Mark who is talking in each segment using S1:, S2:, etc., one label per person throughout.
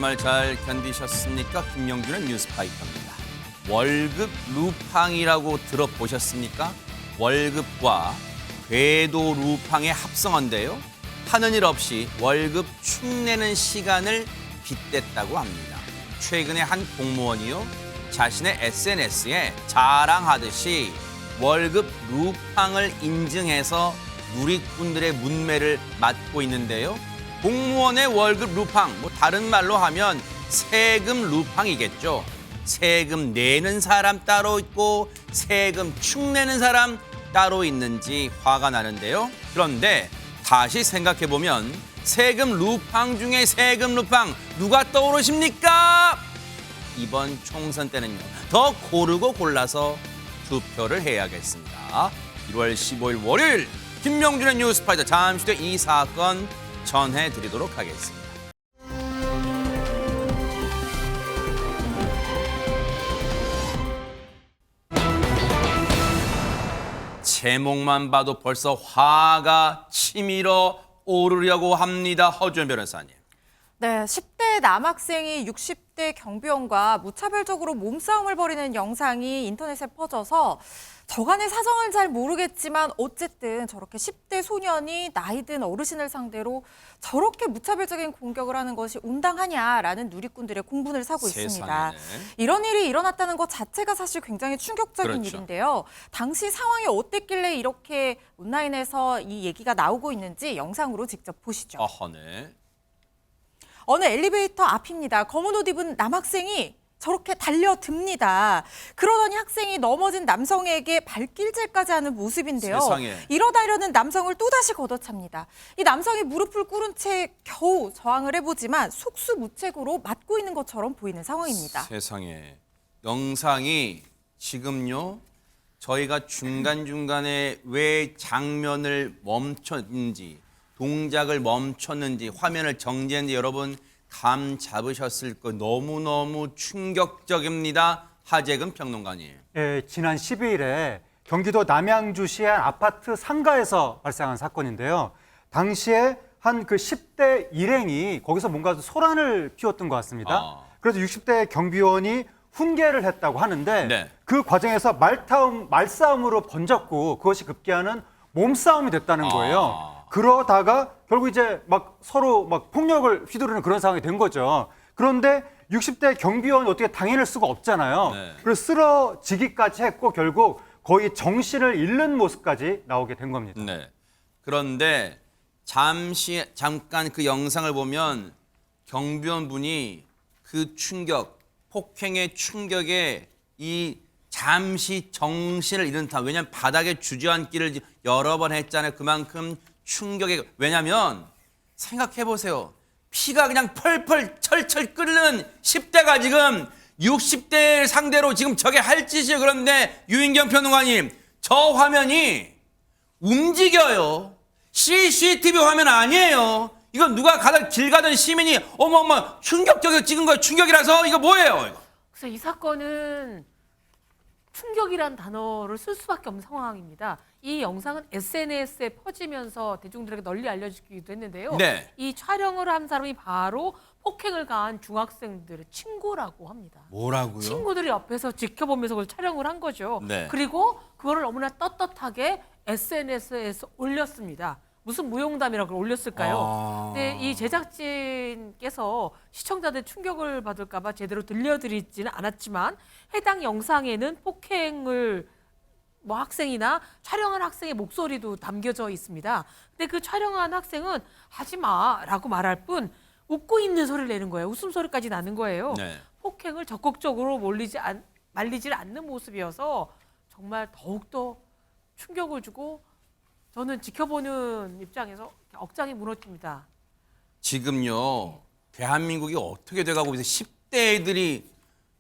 S1: 주말 잘 견디셨습니까? 김영준의 뉴스파이터입니다. 월급 루팡이라고 들어보셨습니까? 월급과 궤도 루팡의 합성어인데요. 하는 일 없이 월급 축내는 시간을 빗댔다고 합니다. 최근에 한 공무원이요, 자신의 SNS에 자랑하듯이 월급 루팡을 인증해서 누리꾼들의 문매를 맡고 있는데요. 공무원의 월급 루팡, 다른 말로 하면 세금 루팡이겠죠. 세금 내는 사람 따로 있고 세금 축내는 사람 따로 있는지 화가 나는데요. 그런데 다시 생각해보면 세금 루팡 중에 세금 루팡 누가 떠오르십니까? 이번 총선 때는요, 더 고르고 골라서 투표를 해야겠습니다. 1월 15일 월요일 김명준의 뉴스파이터, 잠시 뒤 이 사건 전해드리도록 하겠습니다. 제목만 봐도 벌써 화가 치밀어 오르려고 합니다. 허주연 변호사님.
S2: 네, 10대 남학생이 60대 경비원과 무차별적으로 몸싸움을 벌이는 영상이 인터넷에 퍼져서 저간의 사정은 잘 모르겠지만 어쨌든 저렇게 10대 소년이 나이 든 어르신을 상대로 저렇게 무차별적인 공격을 하는 것이 온당하냐라는 누리꾼들의 공분을 사고 있습니다. 이런 일이 일어났다는 것 자체가 사실 굉장히 충격적인 일인데요. 당시 상황이 어땠길래 이렇게 온라인에서 이 얘기가 나오고 있는지 영상으로 직접 보시죠.
S1: 네.
S2: 어느 엘리베이터 앞입니다. 검은 옷 입은 남학생이 저렇게 달려듭니다. 그러더니 학생이 넘어진 남성에게 발길질까지 하는 모습인데요.
S1: 세상에.
S2: 이러다려는 남성을 또다시 걷어찹니다. 이 남성이 무릎을 꿇은 채 겨우 저항을 해보지만 속수무책으로 맞고 있는 것처럼 보이는 상황입니다.
S1: 세상에. 영상이 지금요, 저희가 중간중간에 왜 장면을 멈췄는지, 동작을 멈췄는지, 화면을 정지했는지 여러분 감 잡으셨을 거 너무너무 충격적입니다. 하재근 평론가님.
S3: 예, 지난 12일에 경기도 남양주시의 한 아파트 상가에서 발생한 사건인데요. 당시에 한 그 10대 일행이 거기서 뭔가 소란을 피웠던 것 같습니다. 그래서 60대 경비원이 훈계를 했다고 하는데
S1: 네.
S3: 그 과정에서 말싸움으로 번졌고 그것이 급기야는 몸싸움이 됐다는 거예요. 그러다가 결국 이제 막 서로 막 폭력을 휘두르는 그런 상황이 된 거죠. 그런데 60대 경비원이 어떻게 당해낼 수가 없잖아요.
S1: 네.
S3: 그래서 쓰러지기까지 했고 결국 거의 정신을 잃는 모습까지 나오게 된 겁니다.
S1: 네. 그런데 잠깐 그 영상을 보면 경비원 분이 그 충격, 폭행의 충격에 이 잠시 정신을 잃은 듯한, 왜냐하면 바닥에 주저앉기를 여러 번 했잖아요. 그만큼 충격에, 왜냐면 생각해보세요. 피가 그냥 펄펄 철철 끓는 10대가 지금 60대 상대로 지금 저게 할 짓이에요. 그런데 유인경 평론가님, 저 화면이 움직여요. CCTV 화면 아니에요. 이건 누가 길 가던 시민이 어머 충격적이게 찍은 거예요. 충격이라서 이거 뭐예요? 이거.
S4: 그래서 이 사건은 충격이란 단어를 쓸 수밖에 없는 상황입니다. 이 영상은 SNS에 퍼지면서 대중들에게 널리 알려지기도 했는데요.
S1: 네.
S4: 이 촬영을 한 사람이 바로 폭행을 가한 중학생들의 친구라고 합니다.
S1: 뭐라고요?
S4: 친구들이 옆에서 지켜보면서 그걸 촬영을 한 거죠.
S1: 네.
S4: 그리고 그거를 너무나 떳떳하게 SNS에서 올렸습니다. 무슨 무용담이라고 올렸을까요? 근데 이 제작진께서 시청자들 충격을 받을까 봐 제대로 들려드리지는 않았지만 해당 영상에는 폭행을 학생이나 촬영한 학생의 목소리도 담겨져 있습니다. 근데 그 촬영한 학생은 하지 마라고 말할 뿐 웃고 있는 소리를 내는 거예요. 웃음소리까지 나는 거예요.
S1: 네.
S4: 폭행을 적극적으로 말리지 않는 모습이어서 정말 더욱더 충격을 주고 저는 지켜보는 입장에서 억장이 무너집니다.
S1: 지금요, 대한민국이 어떻게 돼가고 있어요. 10대 애들이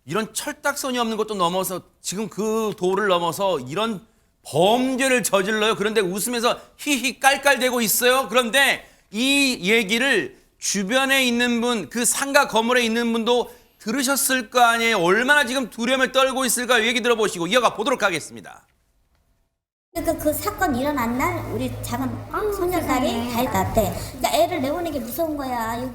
S1: 이런 철딱선이 없는 것도 넘어서 지금 그 도를 넘어서 이런 범죄를 저질러요. 그런데 웃으면서 히히 깔깔대고 있어요. 그런데 이 얘기를 주변에 있는 분, 그 상가 건물에 있는 분도 들으셨을 거 아니에요. 얼마나 지금 두려움에 떨고 있을까 얘기 들어보시고 이어가 보도록 하겠습니다.
S5: 그러니까 그 사건 일어난 날 우리 작은 소녀딸이 다리 났대. 그러니까 애를 내보내는 게 무서운 거야.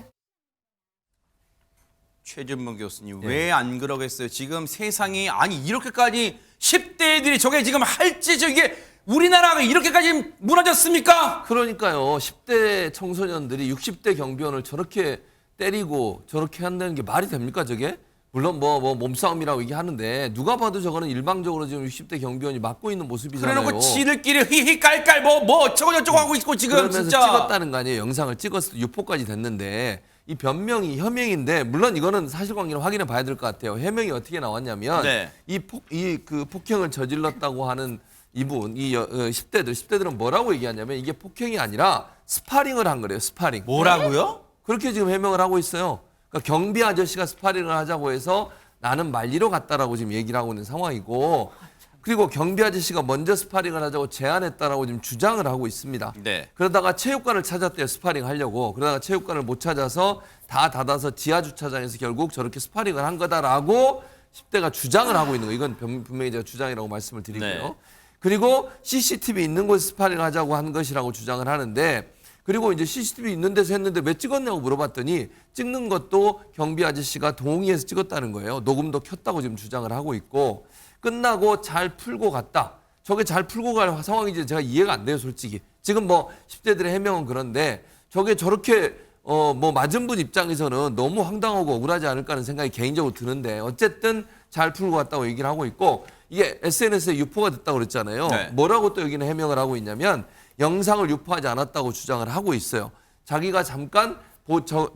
S1: 최준봉 교수님 왜 안 그러겠어요? 지금 세상이 아니 이렇게까지 10대 애들이 저게 지금 할지 이게 우리나라가 이렇게까지 무너졌습니까?
S6: 그러니까요. 10대 청소년들이 60대 경비원을 저렇게 때리고 저렇게 한다는 게 말이 됩니까, 저게? 물론 뭐 몸싸움이라고 얘기하는데 누가 봐도 저거는 일방적으로 지금 60대 경비원이 맡고 있는 모습이잖아요.
S1: 그래놓고 지들끼리 히히 깔깔 뭐 어쩌고 저쩌고 하고 있고 지금
S6: 그러면서
S1: 진짜
S6: 찍었다는 거 아니에요. 영상을 찍었을 때 유포까지 됐는데 이 변명이 혐행인데 물론 이거는 사실관계를 확인해 봐야 될 것 같아요. 해명이 어떻게 나왔냐면
S1: 네.
S6: 그 폭행을 저질렀다고 하는 이분, 10대들은 뭐라고 얘기하냐면 이게 폭행이 아니라 스파링을 한 거래요. 스파링.
S1: 뭐라고요?
S6: 그렇게 지금 해명을 하고 있어요. 그러니까 경비 아저씨가 스파링을 하자고 해서 나는 말리러 갔다라고 지금 얘기를 하고 있는 상황이고 그리고 경비 아저씨가 먼저 스파링을 하자고 제안했다라고 지금 주장을 하고 있습니다.
S1: 네.
S6: 그러다가 체육관을 찾았대요. 스파링 하려고. 그러다가 체육관을 못 찾아서 다 닫아서 지하 주차장에서 결국 저렇게 스파링을 한 거다라고 10대가 주장을 하고 있는 거예요. 이건 분명히 제가 주장이라고 말씀을 드리고요.
S1: 네.
S6: 그리고 CCTV 있는 곳에 스파링을 하자고 한 것이라고 주장을 하는데 그리고 이제 CCTV 있는 데서 했는데 왜 찍었냐고 물어봤더니 찍는 것도 경비 아저씨가 동의해서 찍었다는 거예요. 녹음도 켰다고 지금 주장을 하고 있고 끝나고 잘 풀고 갔다. 저게 잘 풀고 갈 상황인지 제가 이해가 안 돼요, 솔직히. 지금 뭐 10대들의 해명은 그런데 저게 저렇게 뭐 맞은 분 입장에서는 너무 황당하고 억울하지 않을까 하는 생각이 개인적으로 드는데 어쨌든 잘 풀고 갔다고 얘기를 하고 있고 이게 SNS에 유포가 됐다고 그랬잖아요.
S1: 네.
S6: 뭐라고 또 여기는 해명을 하고 있냐면 영상을 유포하지 않았다고 주장을 하고 있어요. 자기가 잠깐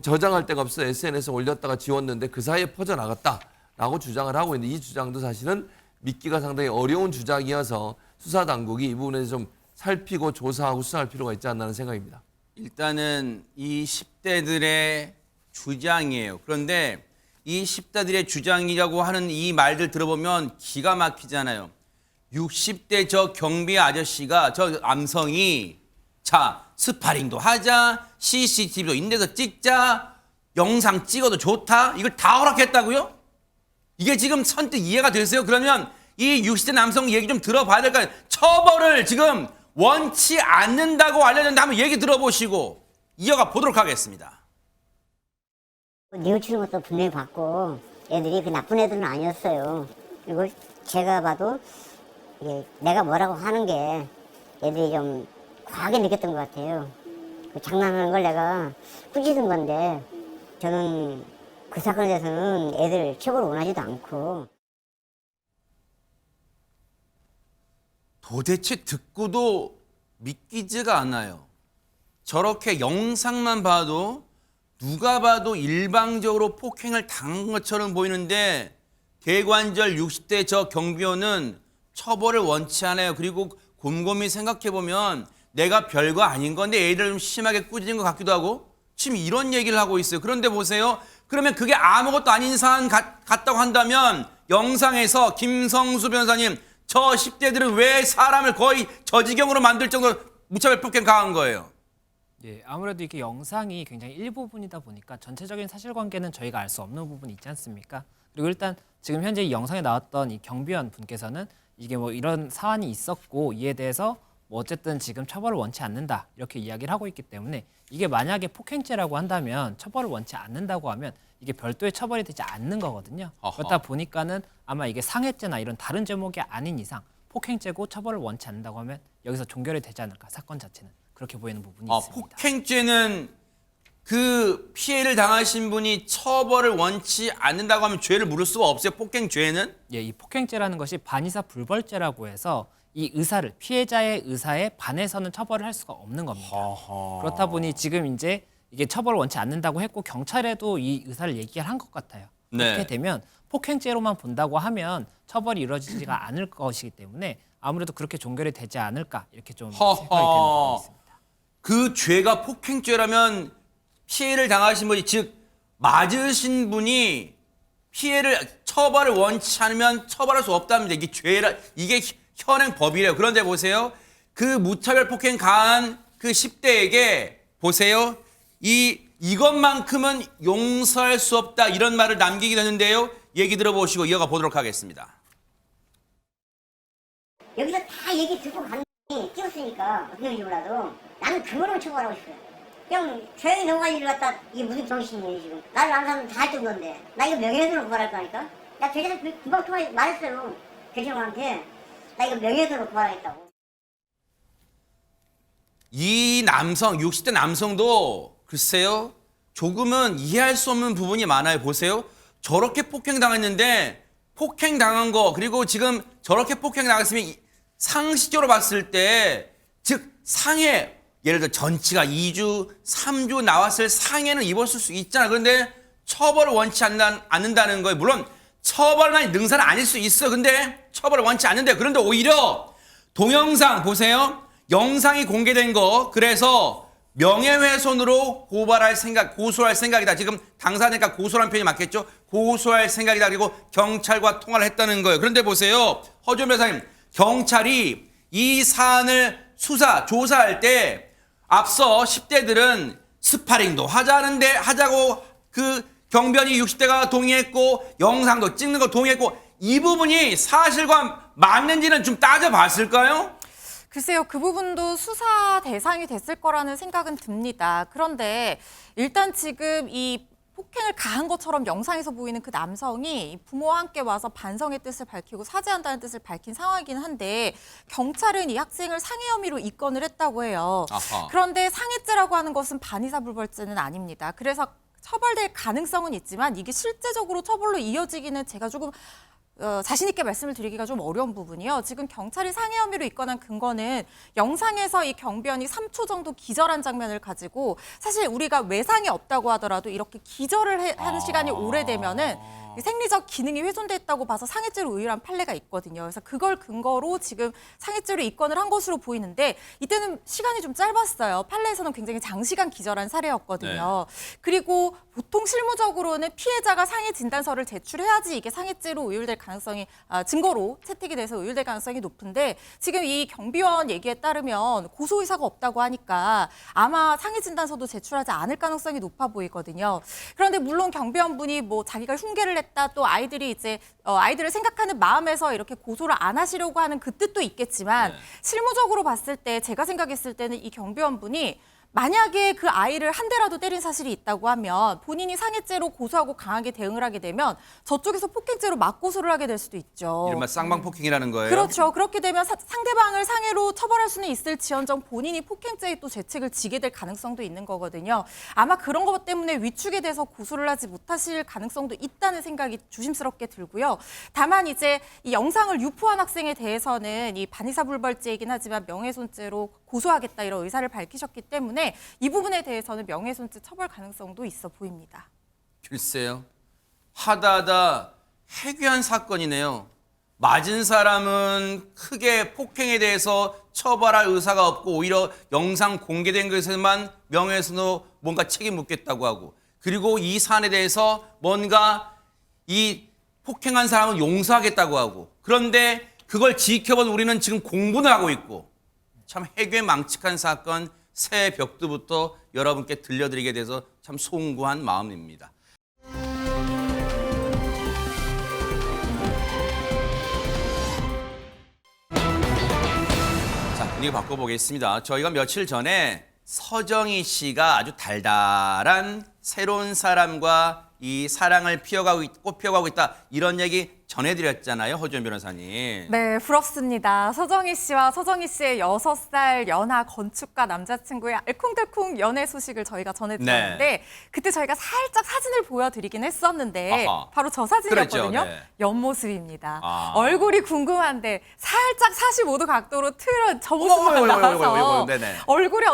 S6: 저장할 데가 없어 SNS에 올렸다가 지웠는데 그 사이에 퍼져나갔다라고 주장을 하고 있는데 이 주장도 사실은 믿기가 상당히 어려운 주장이어서 수사당국이 이 부분에 좀 살피고 조사하고 수사할 필요가 있지 않나 하는 생각입니다.
S1: 일단은 이 10대들의 주장이에요. 그런데 이 10대들의 주장이라고 하는 이 말들 들어보면 기가 막히잖아요. 60대 저 경비 아저씨가 저 남성이 자 스파링도 하자 CCTV도 인데서 찍자 영상 찍어도 좋다 이걸 다 허락했다고요? 이게 지금 선뜻 이해가 되세요? 그러면 이 60대 남성 얘기 좀 들어봐야 될 거 아니에요. 처벌을 지금 원치 않는다고 알려졌는데 한번 얘기 들어보시고 이어가 보도록 하겠습니다.
S7: 뉘우치는 것도 분명히 봤고 애들이 그 나쁜 애들은 아니었어요. 그리고 제가 봐도 이게 내가 뭐라고 하는 게 애들이 좀 과하게 느꼈던 것 같아요. 그 장난하는 걸 내가 꾸짖은 건데 저는 그 사건에 대해서는 애들 처벌을 원하지도 않고
S1: 도대체 듣고도 믿기지가 않아요. 저렇게 영상만 봐도 누가 봐도 일방적으로 폭행을 당한 것처럼 보이는데 대관절 60대 저 경비원은 처벌을 원치 않아요. 그리고 곰곰이 생각해보면 내가 별거 아닌 건데 애들 좀 심하게 꾸짖은 것 같기도 하고 지금 이런 얘기를 하고 있어요. 그런데 보세요. 그러면 그게 아무것도 아닌 사안 같다고 한다면 영상에서 김성수 변호사님 저 10대들은 왜 사람을 거의 저지경으로 만들 정도로 무차별 폭행 강한 거예요?
S8: 예, 아무래도 이게 영상이 굉장히 일부분이다 보니까 전체적인 사실관계는 저희가 알 수 없는 부분이 있지 않습니까? 그리고 일단 지금 현재 이 영상에 나왔던 이 경비원 분께서는 이게 뭐 이런 사안이 있었고 이에 대해서 뭐 어쨌든 지금 처벌을 원치 않는다 이렇게 이야기를 하고 있기 때문에 이게 만약에 폭행죄라고 한다면 처벌을 원치 않는다고 하면 이게 별도의 처벌이 되지 않는 거거든요.
S1: 어허.
S8: 그렇다 보니까는 아마 이게 상해죄나 이런 다른 제목이 아닌 이상 폭행죄고 처벌을 원치 않는다고 하면 여기서 종결이 되지 않을까 사건 자체는 그렇게 보이는 부분이 있습니다.
S1: 폭행죄는 그 피해를 당하신 분이 처벌을 원치 않는다고 하면 죄를 물을 수가 없어요. 폭행죄는?
S8: 예, 이 폭행죄라는 것이 반의사 불벌죄라고 해서 이 의사를 피해자의 의사에 반해서는 처벌을 할 수가 없는 겁니다. 그렇다 보니 지금 이제 이게 처벌을 원치 않는다고 했고 경찰에도 이 의사를 얘기를 한 것 같아요. 그렇게
S1: 네.
S8: 되면 폭행죄로만 본다고 하면 처벌이 이루어지지가 않을 것이기 때문에 아무래도 그렇게 종결이 되지 않을까 이렇게 좀 생각이 되는 부분이 있습니다.
S1: 그 죄가 폭행죄라면 피해를 당하신 분이 즉 맞으신 분이 피해를 처벌을 원치 않으면 처벌할 수 없답니다. 이게 죄라 이게 현행 법이래요. 그런데 보세요. 그 무차별 폭행 가한 그 10대에게 보세요. 이것만큼은 용서할 수 없다 이런 말을 남기기도 했는데요. 얘기 들어보시고 이어가 보도록 하겠습니다.
S7: 여기서 다 얘기 듣고 가는 게 끼었으니까 어떻게 될지 몰라도 나는 그거를 처벌하고 싶어요. 그냥 조용히 넘어간 일을 갖다 이게 무슨 정신이에요 지금. 나를 아는 사람은 다 할 정도인데 나 이거 명예훼손으로 고발할 거니까. 나 교장한테 금방 통화해 말했어요. 교장한테 나 이거 명예훼손으로 고발하겠다고.
S1: 이 남성, 60대 남성도 글쎄요, 조금은 이해할 수 없는 부분이 많아요. 보세요. 저렇게 폭행당했는데 폭행당한 거, 그리고 지금 저렇게 폭행당했으면 상식적으로 봤을 때, 즉 상해, 예를 들어 전치가 2주, 3주 나왔을 상해는 입었을 수 있잖아. 그런데 처벌을 원치 않는다는 거예요. 물론 처벌만 능사는 아닐 수 있어. 근데 처벌을 원치 않는데, 그런데 오히려 동영상 보세요. 영상이 공개된 거, 그래서 명예훼손으로 고소할 생각이다. 지금 당사자니까 고소란 표현이 맞겠죠? 고소할 생각이다. 그리고 경찰과 통화를 했다는 거예요. 그런데 보세요. 허준 변호사님, 경찰이 이 사안을 조사할 때 앞서 10대들은 스파링도 하자고 그 경비원이 60대가 동의했고 영상도 찍는 거 동의했고, 이 부분이 사실과 맞는지는 좀 따져봤을까요?
S2: 글쎄요, 그 부분도 수사 대상이 됐을 거라는 생각은 듭니다. 그런데 일단 지금 이 폭행을 가한 것처럼 영상에서 보이는 그 남성이 부모와 함께 와서 반성의 뜻을 밝히고 사죄한다는 뜻을 밝힌 상황이긴 한데, 경찰은 이 학생을 상해 혐의로 입건을 했다고 해요.
S1: 아하.
S2: 그런데 상해죄라고 하는 것은 반의사불벌죄는 아닙니다. 그래서 처벌될 가능성은 있지만 이게 실제적으로 처벌로 이어지기는 제가 조금 자신 있게 말씀을 드리기가 좀 어려운 부분이요. 지금 경찰이 상해 혐의로 입건한 근거는 영상에서 이 경비원이 3초 정도 기절한 장면을 가지고, 사실 우리가 외상이 없다고 하더라도 이렇게 기절을 하는 시간이 오래되면은 생리적 기능이 훼손됐다고 봐서 상해죄로 의율한 판례가 있거든요. 그래서 그걸 근거로 지금 상해죄로 입건을 한 것으로 보이는데, 이때는 시간이 좀 짧았어요. 판례에서는 굉장히 장시간 기절한 사례였거든요. 그리고 보통 실무적으로는 피해자가 상해 진단서를 제출해야지 이게 상해죄로 의율될 가능성이, 증거로 채택이 돼서 의율될 가능성이 높은데, 지금 이 경비원 얘기에 따르면 고소 의사가 없다고 하니까 아마 상해 진단서도 제출하지 않을 가능성이 높아 보이거든요. 그런데 물론 경비원분이 뭐 자기가 흉계를 했다, 또 아이들이 이제 아이들을 생각하는 마음에서 이렇게 고소를 안 하시려고 하는 그 뜻도 있겠지만, 실무적으로 봤을 때 제가 생각했을 때는 이 경비원분이 만약에 그 아이를 한 대라도 때린 사실이 있다고 하면 본인이 상해죄로 고소하고 강하게 대응을 하게 되면 저쪽에서 폭행죄로 맞고소를 하게 될 수도 있죠.
S1: 이른바 쌍방폭행이라는 거예요.
S2: 그렇죠. 그렇게 되면 상대방을 상해로 처벌할 수는 있을지언정 본인이 폭행죄에 또 죄책을 지게 될 가능성도 있는 거거든요. 아마 그런 것 때문에 위축에 대해서 고소를 하지 못하실 가능성도 있다는 생각이 조심스럽게 들고요. 다만 이제 이 영상을 유포한 학생에 대해서는 이 반의사불벌죄이긴 하지만 명예훼손죄로 고소하겠다 이런 의사를 밝히셨기 때문에 이 부분에 대해서는 명예훼손죄 처벌 가능성도 있어 보입니다.
S1: 글쎄요. 하다하다 해괴한 사건이네요. 맞은 사람은 크게 폭행에 대해서 처벌할 의사가 없고 오히려 영상 공개된 것에만 명예훼손으로 뭔가 책임 묻겠다고 하고, 그리고 이 사안에 대해서 뭔가 이 폭행한 사람은 용서하겠다고 하고, 그런데 그걸 지켜본 우리는 지금 공분을 하고 있고, 참 해괴망측한 사건 새 벽두부터 여러분께 들려드리게 돼서 참 송구한 마음입니다. 자, 분위기 바꿔보겠습니다. 저희가 며칠 전에 서정희 씨가 아주 달달한 새로운 사람과 이 사랑을 꽃피워가고 있다, 이런 얘기 전해드렸잖아요, 허준 변호사님.
S2: 네, 부럽습니다. 서정희 씨와 서정희 씨의 6살 연하 건축가 남자친구의 알콩달콩 연애 소식을 저희가 전해드렸는데,
S1: 네.
S2: 그때 저희가 살짝 사진을 보여드리긴 했었는데,
S1: 아하.
S2: 바로 저 사진이었거든요.
S1: 그랬죠, 네.
S2: 옆모습입니다.
S1: 아.
S2: 얼굴이 궁금한데 살짝 45도 각도로 틀은 저 모습만
S1: 어머,
S2: 나와서
S1: 네네.
S2: 얼굴이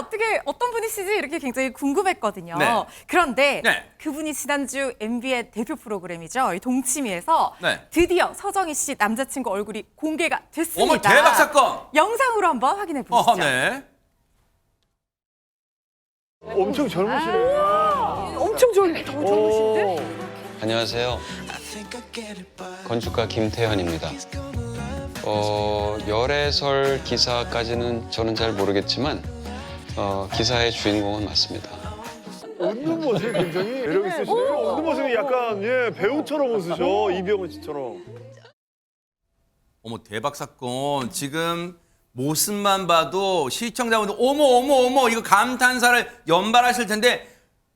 S2: 어떤 분이시지 이렇게 굉장히 궁금했거든요.
S1: 네.
S2: 그런데
S1: 네.
S2: 그분이 지난주 MB의 대표 프로그램이죠, 이 동치미에서
S1: 네.
S2: 드디어 서정희 씨 남자친구 얼굴이 공개가 됐습니다.
S1: 어머, 대박 사건!
S2: 영상으로 한번 확인해 보시죠.
S1: 네.
S9: 엄청 젊으시네.
S4: 엄청 젊으신데?
S10: 안녕하세요. 건축가 김태현입니다. 열애설 기사까지는 저는 잘 모르겠지만 기사의 주인공은 맞습니다.
S9: 웃는 모습이 굉장히 매력 있으시네요. 웃는 모습이 약간 배우처럼 웃으셔. 이병헌 씨처럼.
S1: 어머, 대박 사건. 지금 모습만 봐도 시청자분들 어머 이거 감탄사를 연발하실 텐데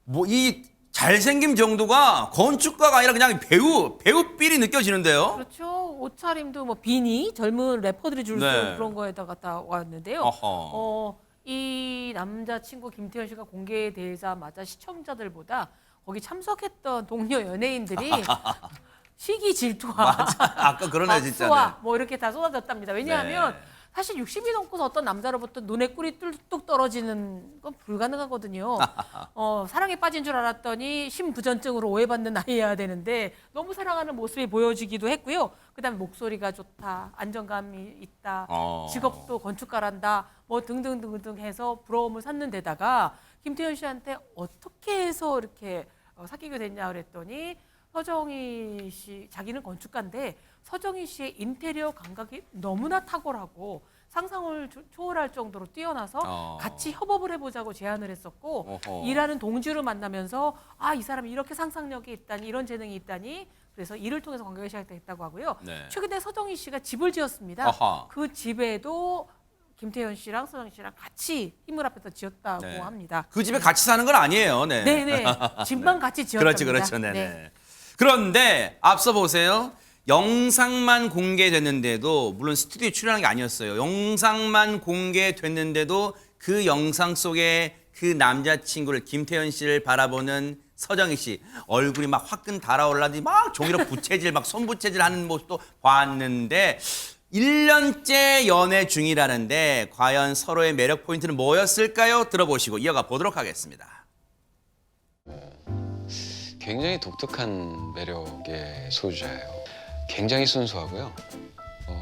S1: 뭐 이 잘생김 정도가 건축가가 아니라 그냥 배우삘이 느껴지는데요.
S4: 그렇죠. 옷차림도 뭐 비니 젊은 래퍼들이 줄 수
S1: 네.
S4: 그런 거에다 갖다 왔는데요.
S1: 어허.
S4: 이 남자친구 김태현 씨가 공개되자마자 시청자들보다 거기 참석했던 동료 연예인들이 시기 질투와
S1: 아까 그러네 진짜.
S4: 박수와 뭐 이렇게 다 쏟아졌답니다. 왜냐하면
S1: 네.
S4: 사실 60이 넘고서 어떤 남자로부터 눈에 꿀이 뚝뚝 떨어지는 건 불가능하거든요. 사랑에 빠진 줄 알았더니 심부전증으로 오해받는 나이여야 되는데 너무 사랑하는 모습이 보여지기도 했고요. 그다음에 목소리가 좋다, 안정감이 있다, 직업도 건축가란다, 뭐 등등등등 해서 부러움을 샀는 데다가 김태현 씨한테 어떻게 해서 이렇게 사귀게 됐냐 그랬더니 서정희 씨, 자기는 건축가인데 서정희 씨의 인테리어 감각이 너무나 탁월하고 상상을 초월할 정도로 뛰어나서 같이 협업을 해보자고 제안을 했었고 일하는 동지를 만나면서 아, 이 사람이 이렇게 상상력이 있다니 이런 재능이 있다니 그래서 일을 통해서 관계가 시작됐다고 하고요.
S1: 네.
S4: 최근에 서정희 씨가 집을 지었습니다.
S1: 아하.
S4: 그 집에도 김태현 씨랑 서정희 씨랑 같이 힘을 합해서 지었다고
S1: 네.
S4: 합니다.
S1: 그 집에 같이 사는 건 아니에요. 네.
S4: 네네. 집만 같이 지었답니다.
S1: 그렇죠. 네네.
S4: 네.
S1: 그런데 앞서 보세요. 영상만 공개됐는데도 물론 스튜디오에 출연한 게 아니었어요. 영상만 공개됐는데도 그 영상 속에 그 남자친구를 김태현 씨를 바라보는 서정희 씨 얼굴이 막 화끈 달아올라더니 막 종이로 부채질 막 손부채질 하는 모습도 봤는데 1년째 연애 중이라는데 과연 서로의 매력 포인트는 뭐였을까요? 들어보시고 이어가 보도록 하겠습니다.
S10: 굉장히 독특한 매력의 소유자예요. 굉장히 순수하고요.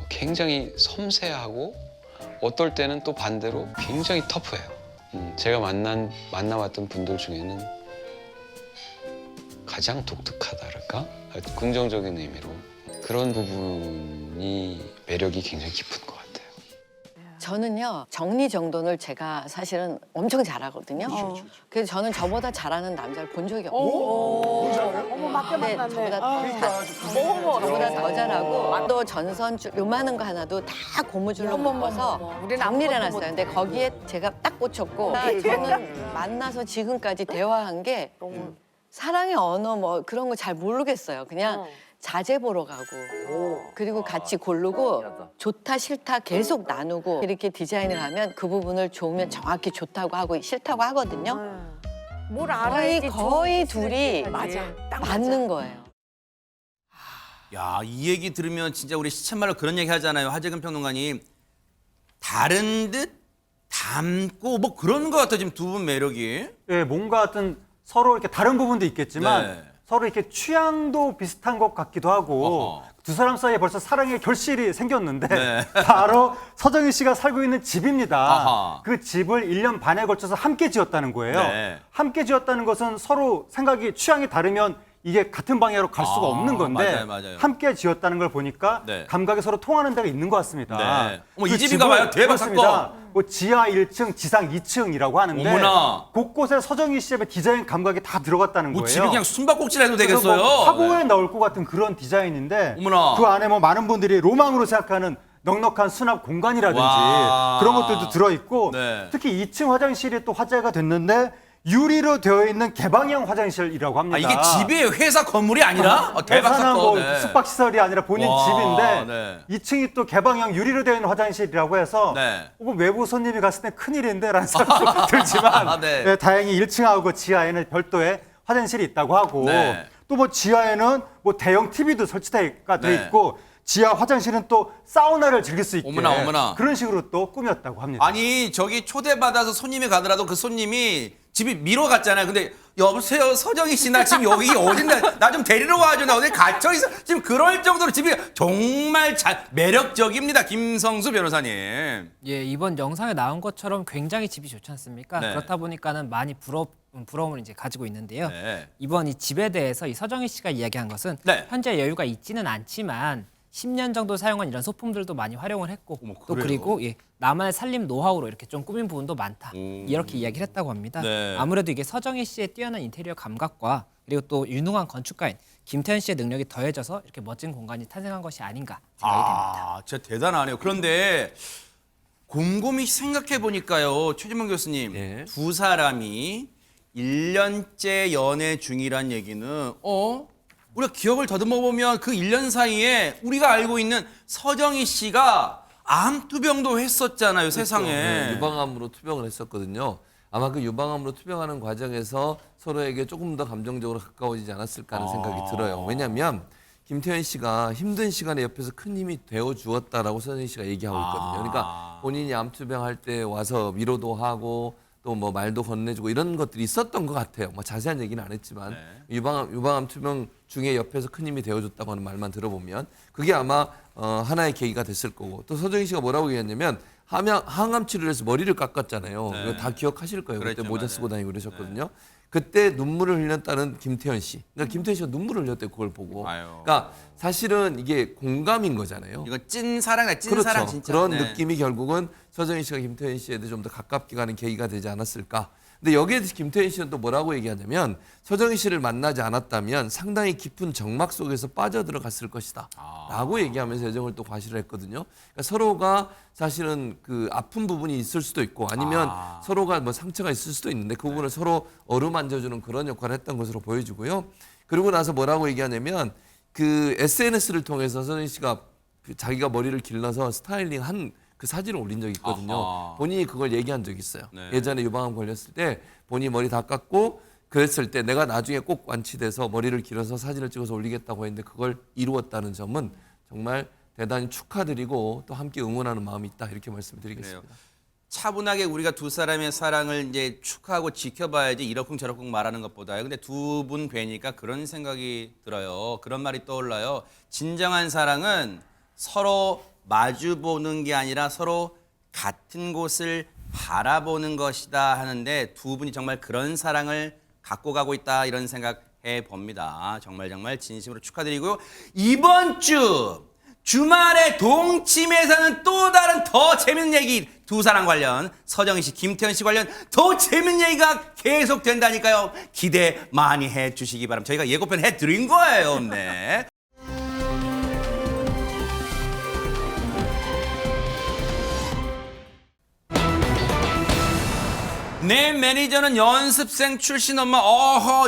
S10: 굉장히 섬세하고 어떨 때는 또 반대로 굉장히 터프해요. 제가 만나왔던 분들 중에는 가장 독특하다랄까? 긍정적인 의미로 그런 부분이 매력이 굉장히 깊은 것 같아요.
S11: 저는요 정리정돈을 제가 사실은 엄청 잘하거든요. 그래서 저는 저보다 잘하는 남자를 본 적이 없어요.
S12: 어머 맞게
S11: 네,
S12: 만났네.
S11: 저보다 더 잘하고 또 전선줄 요만한 거 하나도 다 고무줄로 묶어서 정리를 해놨어요. 근데 거기에 제가 딱 꽂혔고 저는 만나서 지금까지 대화한 게 사랑의 언어 뭐 그런 거 잘 모르겠어요. 그냥 자재 보러 가고 그리고 같이 고르고 좋다 싫다 계속 나누고 이렇게 디자인을 하면 그 부분을 좋으면 정확히 좋다고 하고 싫다고 하거든요.
S12: 뭘 알아야지.
S11: 거의 둘이
S12: 맞아. 딱
S11: 맞는 거예요.
S1: 야, 이 얘기 들으면 진짜 우리 시쳇말로 그런 얘기 하잖아요. 하재근 평론가님. 다른 듯 닮고 뭐 그런 것 같아 지금 두 분 매력이.
S3: 예, 뭔가 어떤 서로 이렇게 다른 부분도 있겠지만
S1: 네.
S3: 서로 이렇게 취향도 비슷한 것 같기도 하고 두 사람 사이에 벌써 사랑의 결실이 생겼는데
S1: 네.
S3: 바로 서정희 씨가 살고 있는 집입니다.
S1: 아하.
S3: 그 집을 1년 반에 걸쳐서 함께 지었다는 거예요.
S1: 네.
S3: 함께 지었다는 것은 서로 생각이 취향이 다르면 이게 같은 방향으로 갈 수가 없는 건데
S1: 맞아요.
S3: 함께 지었다는 걸 보니까
S1: 네.
S3: 감각이 서로 통하는 데가 있는 것 같습니다.
S1: 네. 어머, 이
S3: 그
S1: 집인가 봐요. 대박
S3: 그렇습니다.
S1: 사건.
S3: 뭐 지하 1층, 지상 2층이라고 하는데
S1: 어머나.
S3: 곳곳에 서정희 씨의 디자인 감각이 다 들어갔다는
S1: 뭐
S3: 거예요.
S1: 집이 그냥 숨바꼭질 해도
S3: 그래서
S1: 되겠어요.
S3: 뭐 화보에
S1: 네.
S3: 나올 것 같은 그런 디자인인데
S1: 어머나.
S3: 그 안에 뭐 많은 분들이 로망으로 생각하는 넉넉한 수납 공간이라든지
S1: 와.
S3: 그런 것들도 들어있고
S1: 네.
S3: 특히 2층 화장실이 또 화제가 됐는데 유리로 되어 있는 개방형 화장실이라고 합니다.
S1: 아, 이게 집이 회사 건물이 아니라 대박
S3: 회사나
S1: 사건.
S3: 뭐
S1: 네.
S3: 숙박시설이 아니라 본인
S1: 와,
S3: 집인데
S1: 네.
S3: 2층이 또 개방형 유리로 되어 있는 화장실이라고 해서
S1: 네.
S3: 외부 손님이 갔을 때 큰일인데 라는 생각도 들지만
S1: 네.
S3: 네, 다행히 1층하고 지하에는 별도의 화장실이 있다고 하고
S1: 네.
S3: 또 뭐 지하에는 뭐 대형 TV도 설치가 돼
S1: 네.
S3: 있고 지하 화장실은 또 사우나를 즐길 수 있게
S1: 어머나.
S3: 그런 식으로 또 꾸몄다고 합니다.
S1: 아니 저기 초대받아서 손님이 가더라도 그 손님이 집이 미러 갔잖아요. 근데 여보세요 서정희 씨 나 지금 여기 어딘데 나 좀 데리러 와줘 나 어디 갇혀 있어 지금 그럴 정도로 집이 정말 매력적입니다. 김성수 변호사님.
S8: 예, 이번 영상에 나온 것처럼 굉장히 집이 좋지 않습니까?
S1: 네.
S8: 그렇다 보니까는 많이 부러움을 이제 가지고 있는데요.
S1: 네.
S8: 이번 이 집에 대해서 이 서정희 씨가 이야기한 것은
S1: 네.
S8: 현재 여유가 있지는 않지만 10년 정도 사용한 이런 소품들도 많이 활용을 했고
S1: 어머,
S8: 또
S1: 그래요?
S8: 그리고 예, 나만의 살림 노하우로 이렇게 좀 꾸민 부분도 많다. 이렇게 이야기를 했다고 합니다.
S1: 네.
S8: 아무래도 이게 서정희 씨의 뛰어난 인테리어 감각과 그리고 또 유능한 건축가인 김태현 씨의 능력이 더해져서 이렇게 멋진 공간이 탄생한 것이 아닌가 생각이 됩니다.
S1: 진짜 대단하네요. 그런데 곰곰이 생각해 보니까요, 최진봉 교수님,
S6: 예.
S1: 두 사람이 1년째 연애 중이란 얘기는 우리가 기억을 더듬어 보면 그 1년 사이에 우리가 알고 있는 서정희 씨가 암 투병도 했었잖아요, 세상에.
S6: 네, 유방암으로 투병을 했었거든요. 아마 그 유방암으로 투병하는 과정에서 서로에게 조금 더 감정적으로 가까워지지 않았을까 하는 생각이 들어요. 왜냐하면 김태현 씨가 힘든 시간에 옆에서 큰 힘이 되어 주었다라고 서정희 씨가 얘기하고 있거든요. 그러니까 본인이 암 투병할 때 와서 위로도 하고 또 뭐 말도 건네주고 이런 것들이 있었던 것 같아요. 뭐 자세한 얘기는 안 했지만 유방암 투병 중에 옆에서 큰 힘이 되어줬다고 하는 말만 들어보면 그게 아마 하나의 계기가 됐을 거고 또 서정희 씨가 뭐라고 얘기했냐면 항암 치료를 해서 머리를 깎았잖아요.
S1: 네.
S6: 이거 다 기억하실 거예요.
S1: 그랬죠,
S6: 그때 모자
S1: 맞아요.
S6: 쓰고 다니고 그러셨거든요. 그때 눈물을 흘렸다는 김태현 씨. 그러니까 김태현 씨가 눈물을 흘렸대 그걸 보고.
S1: 아유.
S6: 그러니까 사실은 이게 공감인 거잖아요.
S1: 이거 찐 사랑이다, 찐
S6: 그렇죠.
S1: 사랑 진짜.
S6: 그런
S1: 네.
S6: 느낌이 결국은 서정희 씨가 김태현 씨에 대해 좀 더 가깝게 가는 계기가 되지 않았을까. 근데 여기에 대해서 김태현 씨는 또 뭐라고 얘기하냐면 서정희 씨를 만나지 않았다면 상당히 깊은 정막 속에서 빠져들어갔을 것이다. 라고 얘기하면서 애정을 또 과시를 했거든요. 그러니까 서로가 사실은 그 아픈 부분이 있을 수도 있고 아니면 서로가 뭐 상처가 있을 수도 있는데 그 부분을 서로 어루만져주는 그런 역할을 했던 것으로 보여지고요. 그리고 나서 뭐라고 얘기하냐면 그 SNS를 통해서 서정희 씨가 그 자기가 머리를 길러서 스타일링 한 그 사진을 올린 적이 있거든요.
S1: 아하.
S6: 본인이 그걸 얘기한 적이 있어요.
S1: 네.
S6: 예전에 유방암 걸렸을 때 본인이 머리 다 깎고 그랬을 때 내가 나중에 꼭 완치돼서 머리를 길어서 사진을 찍어서 올리겠다고 했는데 그걸 이루었다는 점은 정말 대단히 축하드리고 또 함께 응원하는 마음이 있다 이렇게 말씀드리겠습니다.
S1: 그래요. 차분하게 우리가 두 사람의 사랑을 이제 축하하고 지켜봐야지 이러쿵저러쿵 말하는 것보다요. 근데 두 분 뵈니까 그런 생각이 들어요. 그런 말이 떠올라요. 진정한 사랑은 서로 마주보는 게 아니라 서로 같은 곳을 바라보는 것이다 하는데 두 분이 정말 그런 사랑을 갖고 가고 있다 이런 생각해 봅니다. 정말 진심으로 축하드리고요. 이번 주 주말에 동침에서는 또 다른 더 재밌는 얘기 두 사람 관련 서정희 씨, 김태현 씨 관련 더 재밌는 얘기가 계속 된다니까요. 기대 많이 해주시기 바랍니다. 저희가 예고편 해드린 거예요. 네. 내 매니저는 연습생 출신 엄마.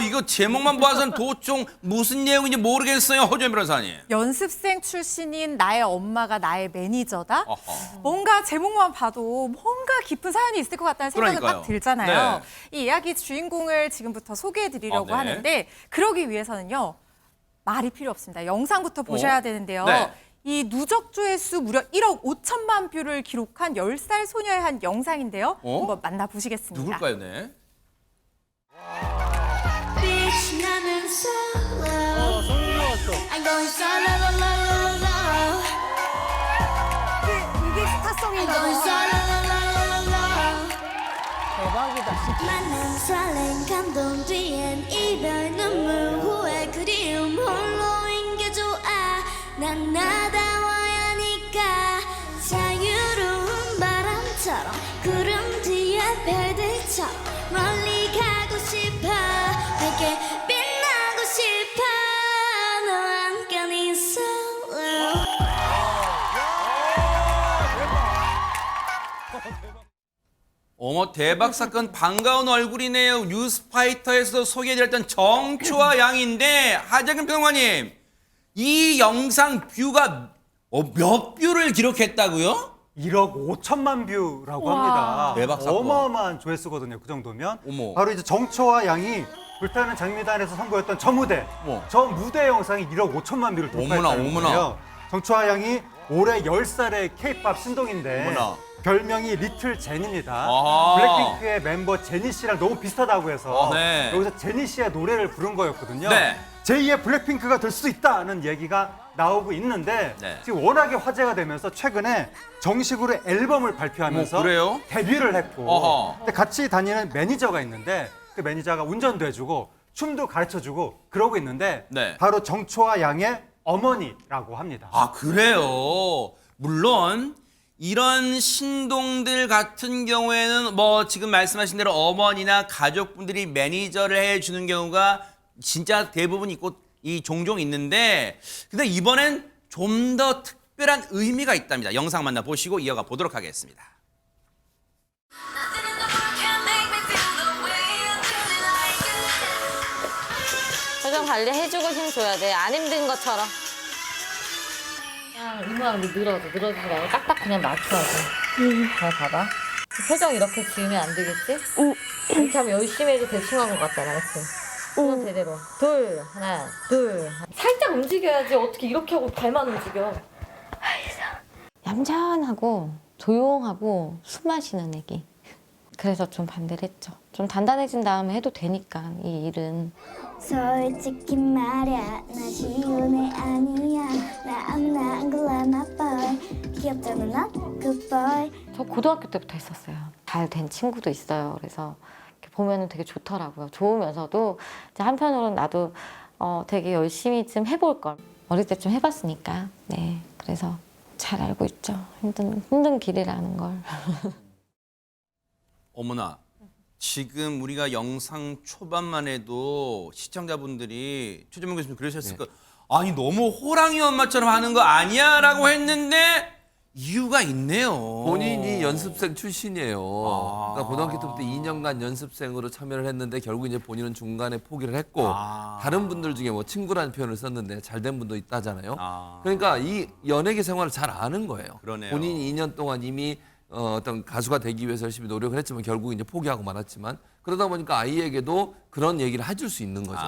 S1: 이거 제목만 봐서는 도통 무슨 내용인지 모르겠어요. 허준 변호사님.
S2: 연습생 출신인 나의 엄마가 나의 매니저다?
S1: 어허.
S2: 뭔가 제목만 봐도 뭔가 깊은 사연이 있을 것 같다는 생각은
S1: 그러니까요.
S2: 딱 들잖아요.
S1: 네.
S2: 이 이야기 주인공을 지금부터 소개해드리려고
S1: 네.
S2: 하는데 그러기 위해서는요. 말이 필요 없습니다. 영상부터 보셔야 되는데요.
S1: 네.
S2: 이 누적 조회수 무려 1억 5천만 뷰를 기록한 10살 소녀의 한 영상인데요. 한번 만나보시겠습니다.
S1: 누굴까요, 네?
S12: 이게 스타성인가 봐. 대박이다.
S5: 만난 설렘 감동 뒤엔 이별 눈물 후회 그리움 홀로인 게 좋아 난 나다워야 하니까 자유로운 바람처럼 구름 뒤에 별들처럼 멀리 가고 싶어 밝게 빛나고 싶어 너와 함께 있어
S1: 어머 대박 사건 반가운 얼굴이네요. 뉴스파이터에서 소개해드렸던 정초와 양인데 하재근 평론가님 이 영상 뷰가 몇 뷰를 기록했다고요?
S3: 1억 5천만 뷰라고 합니다.
S1: 대박 사건.
S3: 어마어마한 조회수거든요. 그 정도면.
S1: 어머.
S3: 바로 이제 정초와 양이 불타는 장미단에서 선보였던 저 무대.
S1: 어머.
S3: 저 무대 영상이 1억 5천만 뷰를 돌파했다는
S1: 어머나.
S3: 거예요. 정초와 양이 올해 10살의 K-팝 신동인데
S1: 어머나.
S3: 별명이 리틀 제니입니다.
S1: 아하.
S3: 블랙핑크의 멤버 제니 씨랑 너무 비슷하다고 해서
S1: 네.
S3: 여기서 제니 씨의 노래를 부른 거였거든요.
S1: 네.
S3: 제2의 블랙핑크가 될 수 있다는 얘기가 나오고 있는데
S1: 네.
S3: 지금 워낙에 화제가 되면서 최근에 정식으로 앨범을 발표하면서
S1: 그래요?
S3: 데뷔를 했고
S1: 어허.
S3: 근데 같이 다니는 매니저가 있는데 그 매니저가 운전도 해주고 춤도 가르쳐주고 그러고 있는데
S1: 네.
S3: 바로 정초와 양의 어머니라고 합니다.
S1: 아 그래요. 물론 이런 신동들 같은 경우에는 뭐 지금 말씀하신 대로 어머니나 가족분들이 매니저를 해주는 경우가 진짜 대부분 있고 이 종종 있는데 근데 이번엔 좀 더 특별한 의미가 있답니다. 영상 만나보시고 이어가 보도록 하겠습니다.
S13: 달리 해주고 힘줘야 돼. 안 힘든 것처럼.
S14: 이모랑 늘어지지 말고 딱딱 그냥 맞춰야 돼. 잘 봐봐. 표정 이렇게 지으면 안 되겠지? 이렇게 하면 열심히 해도 대충 한 것 같잖아, 그치? 손 제대로. 둘, 하나, 둘. 살짝 움직여야지. 어떻게 이렇게 하고 발만 움직여.
S13: 얌전하고 조용하고 숨 마시는 애기. 그래서 좀 반대를 했죠. 좀 단단해진 다음에 해도 되니까 이 일은.
S5: 솔직히 말야 나 쉬운 애 아니야 나 I'm not glamour boy 귀엽잖아 not good boy
S13: 저 고등학교 때부터 했었어요. 잘 된 친구도 있어요. 그래서 이렇게 보면은 되게 좋더라고요. 좋으면서도 이제 한편으로는 나도 되게 열심히 좀 해볼 걸. 어릴 때쯤 해봤으니까. 네, 그래서 잘 알고 있죠. 힘든 길이라는 걸.
S1: 어머나, 지금 우리가 영상 초반만 해도 시청자분들이 최재명 교수님 그러셨을 거예요. 아니 너무 호랑이 엄마처럼 하는 거 아니야? 라고 했는데 이유가 있네요.
S6: 본인이 연습생 출신이에요. 그러니까 고등학교 때부터 2년간 연습생으로 참여를 했는데 결국 이제 본인은 중간에 포기를 했고 다른 분들 중에 뭐 친구라는 표현을 썼는데 잘된 분도 있다잖아요. 그러니까 이 연예계 생활을 잘 아는 거예요.
S1: 그러네요.
S6: 본인이 2년 동안 이미 어떤 가수가 되기 위해서 열심히 노력을 했지만 결국 이제 포기하고 말았지만 그러다 보니까 아이에게도 그런 얘기를 해줄 수 있는 거죠.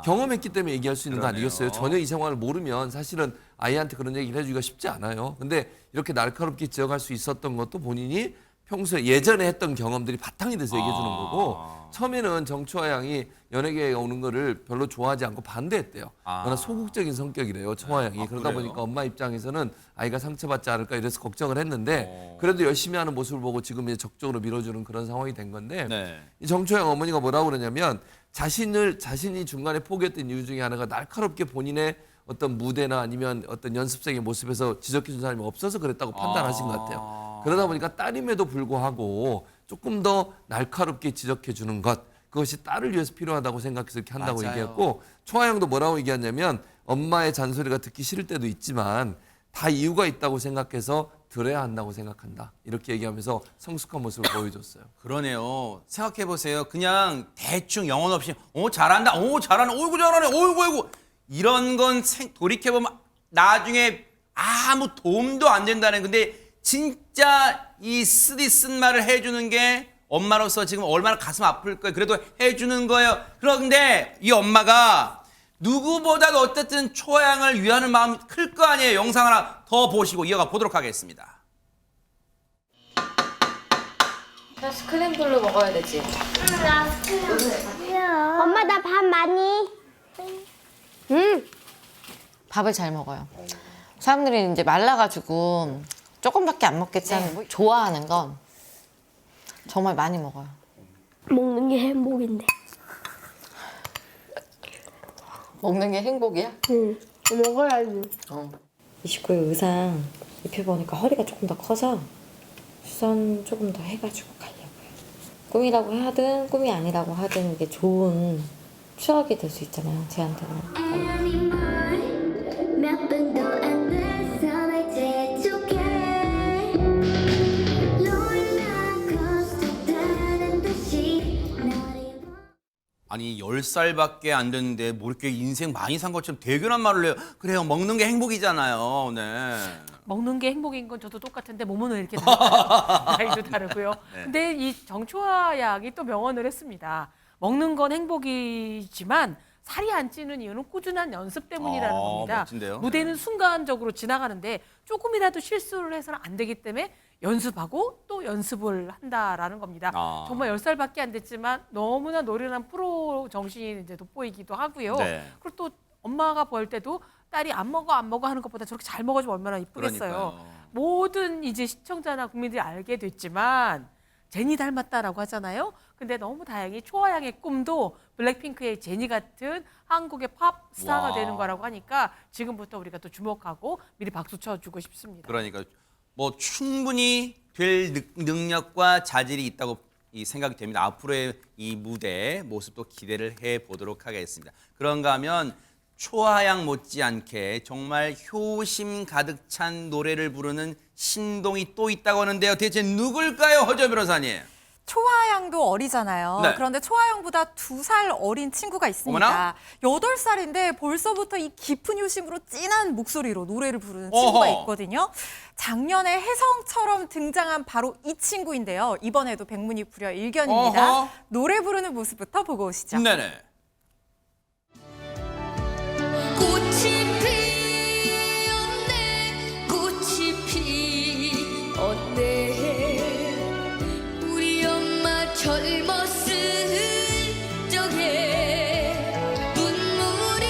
S6: 경험했기 때문에 얘기할 수 있는 거 아니겠어요? 전혀 이 생활을 모르면 사실은 아이한테 그런 얘기를 해주기가 쉽지 않아요. 근데 이렇게 날카롭게 지적할 수 있었던 것도 본인이 평소에 예전에 했던 경험들이 바탕이 돼서 얘기해 주는 거고 처음에는 정초아 양이 연예계에 오는 거를 별로 좋아하지 않고 반대했대요. 워낙 소극적인 성격이래요, 초아 양이. 그러다 보니까 엄마 입장에서는 아이가 상처받지 않을까 이래서 걱정을 했는데 그래도 열심히 하는 모습을 보고 지금 이제 적극적으로 밀어주는 그런 상황이 된 건데 이 정초아 양 어머니가 뭐라고 그러냐면 자신이 중간에 포기했던 이유 중에 하나가 날카롭게 본인의 어떤 무대나 아니면 어떤 연습생의 모습에서 지적해준 사람이 없어서 그랬다고 판단하신 것 같아요. 그러다 보니까 딸임에도 불구하고 조금 더 날카롭게 지적해주는 것, 그것이 딸을 위해서 필요하다고 생각해서 이렇게 한다고 얘기했고 초아 양도 뭐라고 얘기하냐면 엄마의 잔소리가 듣기 싫을 때도 있지만 다 이유가 있다고 생각해서 들어야 한다고 생각한다. 이렇게 얘기하면서 성숙한 모습을 보여줬어요.
S1: 그러네요. 생각해보세요. 그냥 대충 영혼 없이 잘한다, 잘하네, 어이구 잘하네, 어이구 이런 건 돌이켜보면 나중에 아무 도움도 안 된다는 근데 진짜 이 쓴 말을 해주는 게 엄마로서 지금 얼마나 가슴 아플 거예요. 그래도 해주는 거예요. 그런데 이 엄마가 누구보다도 어쨌든 초아 양을 위하는 마음이 클 거 아니에요. 영상 하나 더 보시고 이어가 보도록 하겠습니다.
S14: 나 스크램블로 먹어야 되지.
S5: 엄마 나 밥 많이
S13: 밥을 잘 먹어요. 사람들이 이제 말라가지고 조금밖에 안 먹겠지 하는 좋아하는 건 정말 많이 먹어요.
S5: 먹는 게 행복인데
S13: 먹는 게 행복이야?
S5: 응 먹어야지
S14: 29일 의상 입혀보니까 허리가 조금 더 커서 수선 조금 더 해가지고 가려고요. 꿈이라고 하든 꿈이 아니라고 하든 이게 좋은 추억이 될 수 있잖아요, 쟤한테는.
S5: 몇 분도 안 돼서 날 재촉해 놀라고 싶다는 듯이 너를
S1: 아니 10살밖에 안 됐는데 뭐 이렇게 인생 많이 산 것처럼 대견한 말을 해요. 그래요. 먹는 게 행복이잖아요. 네.
S4: 먹는 게 행복인 건 저도 똑같은데 몸은 왜 이렇게 다를까요? 나이도 다르고요.
S1: 네.
S4: 근데 이 정초아 양이 또 명언을 했습니다. 먹는 건 행복이지만 살이 안 찌는 이유는 꾸준한 연습 때문이라는 겁니다.
S1: 멋진데요?
S4: 무대는 순간적으로 지나가는데 조금이라도 실수를 해서는 안 되기 때문에 연습하고 또 연습을 한다라는 겁니다. 정말 10살밖에 안 됐지만 너무나 노련한 프로 정신이 이제 돋보이기도 하고요. 그리고 또 엄마가 볼 때도 딸이 안 먹어 하는 것보다 저렇게 잘 먹어주면 얼마나 이쁘겠어요.
S1: 그러니까요.
S4: 모든 이제 시청자나 국민들이 알게 됐지만 제니 닮았다라고 하잖아요. 근데 너무 다행히 초아 양의 꿈도 블랙핑크의 제니 같은 한국의 팝 스타가 되는 거라고 하니까 지금부터 우리가 또 주목하고 미리 박수 쳐주고 싶습니다.
S1: 그러니까 뭐 충분히 될 능력과 자질이 있다고 생각이 됩니다. 앞으로의 이 무대 모습도 기대를 해보도록 하겠습니다. 그런가 하면 초아 양 못지않게 정말 효심 가득 찬 노래를 부르는 신동이 또 있다고 하는데요. 대체 누굴까요, 허재 변호사님?
S2: 초아양도 어리잖아요.
S1: 네.
S2: 그런데 초아양보다 2살 어린 친구가 있습니다.
S1: 어머나?
S2: 8살인데 벌써부터 이 깊은 효심으로 진한 목소리로 노래를 부르는 친구가
S1: 어허.
S2: 있거든요. 작년에 혜성처럼 등장한 바로 이 친구인데요. 이번에도 백문이 불여 일견입니다.
S1: 어허.
S2: 노래 부르는 모습부터 보고 오시죠.
S1: 네네.
S5: 꽃이 피었네 꽃이 피었네 우리 엄마 젊었을 적에 눈물이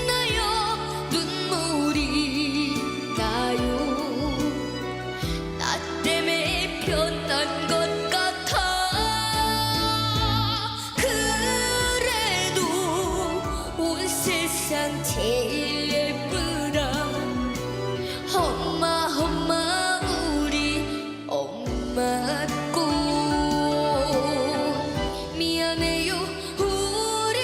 S5: 나요 눈물이 나요 나 때문에 변한 것 같아 그래도 온 세상 제일 예쁘다 엄마 엄마 우리 엄마꽃 미안해요 우리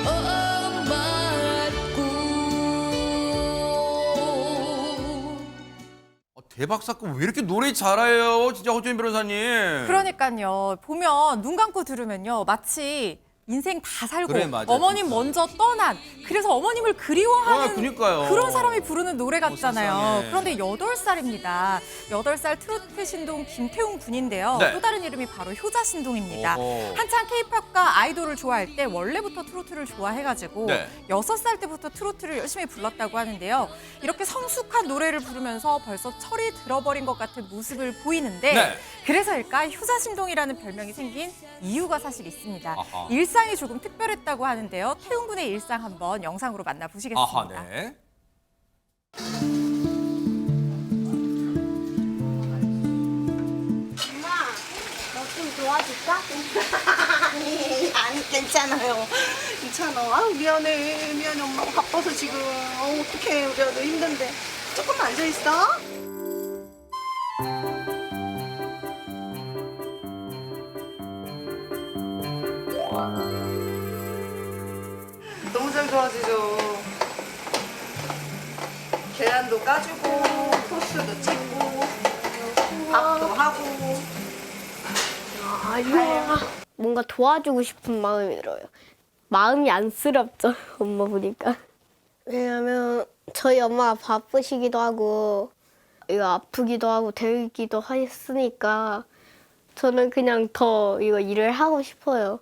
S5: 엄마꽃
S1: 대박 사건 왜 이렇게 노래 잘해요? 진짜 허주인 변호사님.
S2: 그러니까요. 보면 눈 감고 들으면요. 마치 인생 다 살고
S1: 그래, 맞아요,
S2: 어머님
S1: 진짜.
S2: 먼저 떠난 그래서 어머님을 그리워하는
S1: 그니까요.
S2: 그런 사람이 부르는 노래 같잖아요.
S1: 세상에.
S2: 그런데 8살입니다. 8살 트로트 신동 김태웅 군인데요.
S1: 네.
S2: 또 다른 이름이 바로 효자 신동입니다.
S1: 어허.
S2: 한창 케이팝과 아이돌을 좋아할 때 원래부터 트로트를 좋아해가지고
S1: 네.
S2: 6살 때부터 트로트를 열심히 불렀다고 하는데요. 이렇게 성숙한 노래를 부르면서 벌써 철이 들어버린 것 같은 모습을 보이는데
S1: 네.
S2: 그래서일까 효자 신동이라는 별명이 생긴 이유가 사실 있습니다.
S1: 아하.
S2: 일상이 조금 특별했다고 하는데요. 태웅 군의 일상 한번 영상으로 만나보시겠습니다.
S1: 아하, 네.
S5: 너 좀 도와줄까? 아니 괜찮아요 괜찮아 아유 미안해 엄마가 바빠서 지금 어떡해 우리 아들 힘든데 조금만 앉아있어
S11: 너무 잘 도와주죠. 계란도 까주고 토스도 찍고 밥도 하고.
S5: 뭔가 도와주고 싶은 마음이 들어요. 마음이 안쓰럽죠, 엄마 보니까. 왜냐면 저희 엄마가 바쁘시기도 하고 이거 아프기도 하고 되기도 했으니까 저는 그냥 더 이거 일을 하고 싶어요.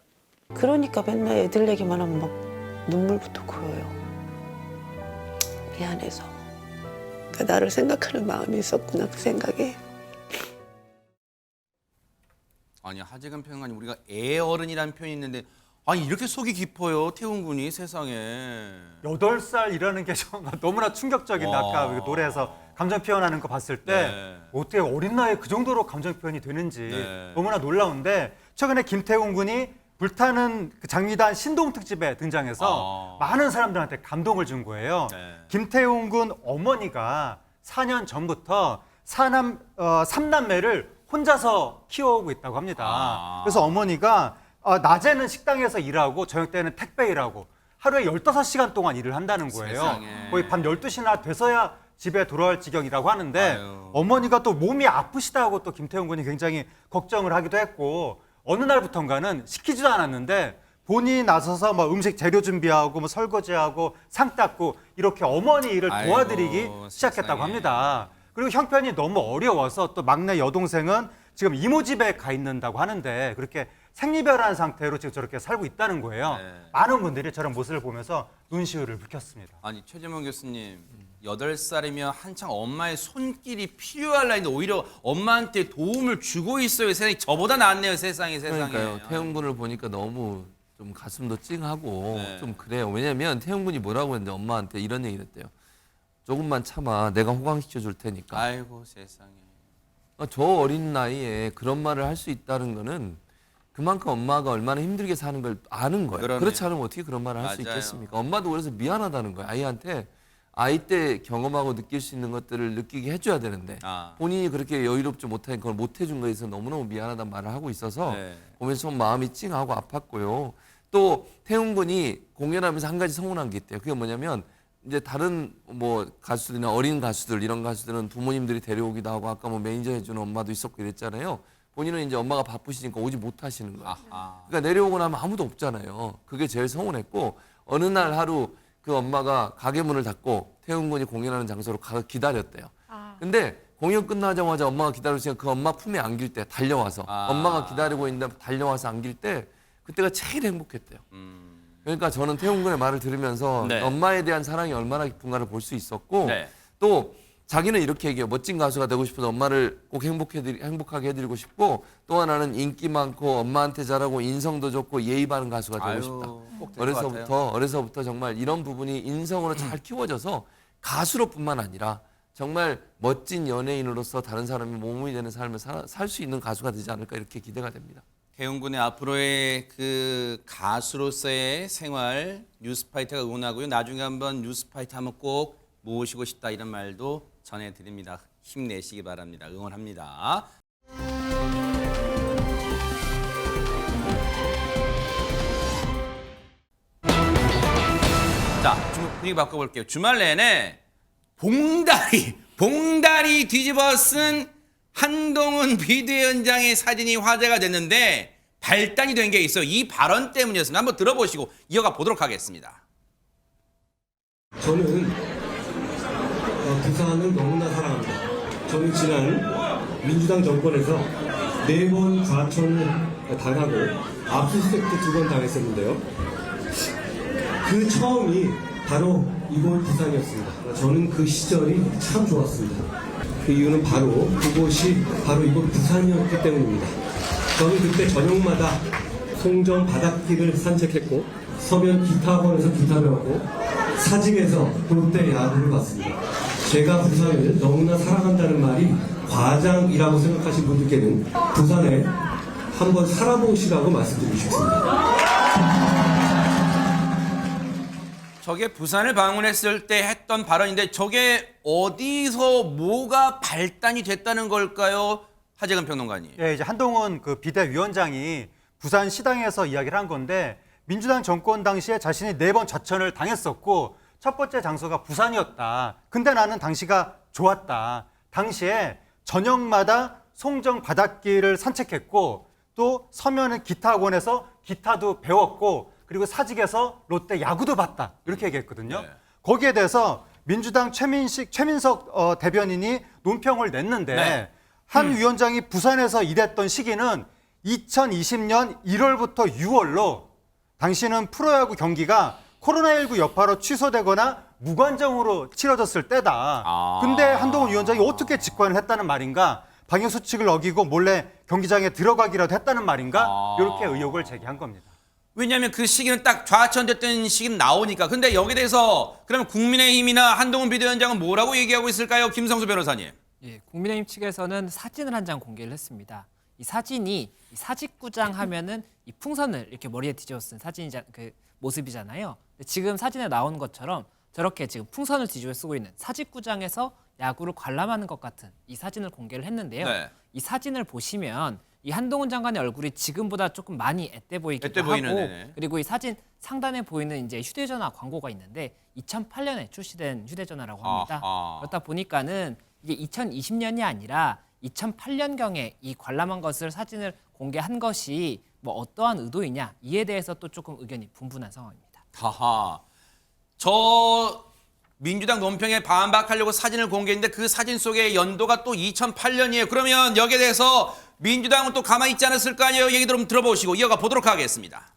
S11: 그러니까 맨날 애들 얘기만 하면 막 눈물부터 고여요. 미안해서. 그러니까 나를 생각하는 마음이 있었구나 그 생각에.
S1: 아니 하재근 평론가님 우리가 애어른이라는 표현이 있는데 아니 이렇게 속이 깊어요 태웅 군이 세상에.
S3: 8살이라는 게 정말 너무나 충격적인데
S1: 와.
S3: 아까 그 노래에서 감정 표현하는 거 봤을 때
S1: 네.
S3: 어떻게 어린 나이에 그 정도로 감정 표현이 되는지
S1: 네.
S3: 너무나 놀라운데 최근에 김태웅 군이 불타는 그 장미단 신동 특집에 등장해서 많은 사람들한테 감동을 준 거예요.
S1: 네.
S3: 김태웅 군 어머니가 4년 전부터 삼남매를 혼자서 키워오고 있다고 합니다. 그래서 어머니가 낮에는 식당에서 일하고 저녁 때는 택배 일하고 하루에 15시간 동안 일을 한다는 거예요.
S1: 세상에.
S3: 거의 밤 12시나 돼서야 집에 돌아올 지경이라고 하는데
S1: 아유.
S3: 어머니가 또 몸이 아프시다고 또 김태웅 군이 굉장히 걱정을 하기도 했고 어느 날부턴가는 시키지도 않았는데 본인이 나서서 뭐 음식 재료 준비하고 뭐 설거지하고 상 닦고 이렇게 어머니 일을 도와드리기
S1: 아이고,
S3: 시작했다고
S1: 세상에.
S3: 합니다. 그리고 형편이 너무 어려워서 또 막내 여동생은 지금 이모 집에 가 있는다고 하는데 그렇게 생리별한 상태로 지금 저렇게 살고 있다는 거예요.
S1: 네.
S3: 많은 분들이 저런 모습을 보면서 눈시울을 붉혔습니다.
S1: 아니 최재문 교수님 8살이면 한창 엄마의 손길이 필요할 나이인데 오히려 엄마한테 도움을 주고 있어요. 세상에 저보다 낫네요. 세상에.
S6: 그러니까요. 태웅 군을 보니까 너무 좀 가슴도 찡하고
S1: 네.
S6: 좀 그래요. 왜냐면 태웅 군이 뭐라고 했는데 엄마한테 이런 얘기를 했대요. 조금만 참아. 내가 호강시켜 줄 테니까.
S1: 아이고 세상에.
S6: 저 어린 나이에 그런 말을 할 수 있다는 거는 그만큼 엄마가 얼마나 힘들게 사는 걸 아는 거예요.
S1: 그러네요.
S6: 그렇지 않으면 어떻게 그런 말을 할 수
S1: 맞아요.
S6: 있겠습니까? 엄마도 그래서 미안하다는 거예요. 아이한테 아이 때 경험하고 느낄 수 있는 것들을 느끼게 해줘야 되는데 본인이 그렇게 여유롭지 못하니까 그걸 못 해준 거에 서 너무너무 미안하다는 말을 하고 있어서
S1: 네.
S6: 보면서 좀 마음이 찡하고 아팠고요. 또 태웅 군이 공연하면서 한 가지 서운한 게 있대요. 그게 뭐냐면 이제 다른 뭐 가수들이나 어린 가수들 이런 가수들은 부모님들이 데려오기도 하고 아까 뭐 매니저 해주는 엄마도 있었고 이랬잖아요. 본인은 이제 엄마가 바쁘시니까 오지 못하시는 거예요. 그러니까 내려오고 나면 아무도 없잖아요. 그게 제일 서운했고 어느 날 하루 그 엄마가 가게 문을 닫고 태훈 군이 공연하는 장소로 가서 기다렸대요. 근데 공연 끝나자마자 엄마가 기다리시니까 그 엄마 품에 안길 때 달려와서 엄마가 기다리고 있는데 달려와서 안길 때 그때가 제일 행복했대요. 그러니까 저는 태훈 군의 말을 들으면서
S1: 네.
S6: 엄마에 대한 사랑이 얼마나 깊은가를 볼 수 있었고
S1: 네.
S6: 또 자기는 이렇게 얘기해요. 멋진 가수가 되고 싶어서 엄마를 꼭 행복하게 해드리고 싶고 또 하나는 인기 많고 엄마한테 잘하고 인성도 좋고 예의 바른 가수가 되고
S1: 아유,
S6: 싶다.
S1: 꼭될것 같아요.
S6: 어려서부터 정말 이런 부분이 인성으로 잘 키워져서 가수로뿐만 아니라 정말 멋진 연예인으로서 다른 사람이 몸이 되는 삶을 살 수 있는 가수가 되지 않을까 이렇게 기대가 됩니다.
S1: 태훈 군의 앞으로의 그 가수로서의 생활 뉴스파이터가 응원하고요. 나중에 한번 뉴스파이터 한번 꼭 모시고 싶다 이런 말도 전해드립니다. 힘내시기 바랍니다. 응원합니다. 자, 분위기 바꿔볼게요. 주말 내내 봉다리 뒤집어 쓴 한동훈 비대위원장의 사진이 화제가 됐는데 발단이 된 게 있어요. 이 발언 때문이었습니다. 한번 들어보시고 이어가 보도록 하겠습니다.
S15: 저는 부산을 너무나 사랑합니다. 저는 지난 민주당 정권에서 4번 좌천을 당하고 압수수색도 2번 당했었는데요. 그 처음이 바로 이곳 부산이었습니다. 저는 그 시절이 참 좋았습니다. 그 이유는 바로 그곳이 바로 이곳 부산이었기 때문입니다. 저는 그때 저녁마다 송정 바닷길을 산책했고 서면 기타학원에서 기타 배웠고 사직에서 롯데 야구를 봤습니다. 제가 부산을 너무나 사랑한다는 말이 과장이라고 생각하신 분들께는 부산에 한번 살아보시라고 말씀드리고 싶습니다.
S1: 저게 부산을 방문했을 때 했던 발언인데 저게 어디서 뭐가 발단이 됐다는 걸까요? 하재근 평론가님.
S3: 예, 이제 한동훈 그 비대위원장이 부산 시당에서 이야기를 한 건데 민주당 정권 당시에 자신이 4번 좌천을 당했었고 첫 번째 장소가 부산이었다. 근데 나는 당시가 좋았다. 당시에 저녁마다 송정 바닷길을 산책했고 또 서면은 기타학원에서 기타도 배웠고 그리고 사직에서 롯데 야구도 봤다. 이렇게 얘기했거든요.
S1: 네.
S3: 거기에 대해서 민주당 최민석 대변인이 논평을 냈는데
S1: 네.
S3: 한 위원장이 부산에서 일했던 시기는 2020년 1월부터 6월로 당시는 프로야구 경기가 코로나19 여파로 취소되거나 무관정으로 치러졌을 때다. 근데 한동훈 위원장이 어떻게 직관을 했다는 말인가? 방역수칙을 어기고 몰래 경기장에 들어가기라도 했다는 말인가? 이렇게 의혹을 제기한 겁니다.
S1: 왜냐하면 그 시기는 딱 좌천됐던 시기는 나오니까. 근데 여기에 대해서 그러면 국민의힘이나 한동훈 비대위원장은 뭐라고 얘기하고 있을까요? 김성수 변호사님.
S8: 예, 국민의힘 측에서는 사진을 한 장 공개를 했습니다. 이 사진이 이 사직구장 하면은 이 풍선을 이렇게 머리에 뒤집어 쓴 사진이자 그 모습이잖아요. 근데 지금 사진에 나온 것처럼 저렇게 지금 풍선을 뒤집어 쓰고 있는 사직구장에서 야구를 관람하는 것 같은 이 사진을 공개를 했는데요.
S1: 네.
S8: 이 사진을 보시면 이 한동훈 장관의 얼굴이 지금보다 조금 많이 앳돼 보이기도
S1: 앳돼
S8: 하고
S1: 보이는, 네네.
S8: 그리고 이 사진 상단에 보이는 이제 휴대전화 광고가 있는데 2008년에 출시된 휴대전화라고 합니다.
S1: 아하.
S8: 그렇다 보니까는 이게 2020년이 아니라 2008년경에 이 관람한 것을 사진을 공개한 것이 뭐 어떠한 의도이냐 이에 대해서 또 조금 의견이 분분한 상황입니다.
S1: 하하. 저 민주당 논평에 반박하려고 사진을 공개했는데 그 사진 속에 연도가 또 2008년이에요. 그러면 여기에 대해서 민주당은 또 가만히 있지 않았을 거 아니에요. 얘기 좀 들어보시고 이어가 보도록 하겠습니다.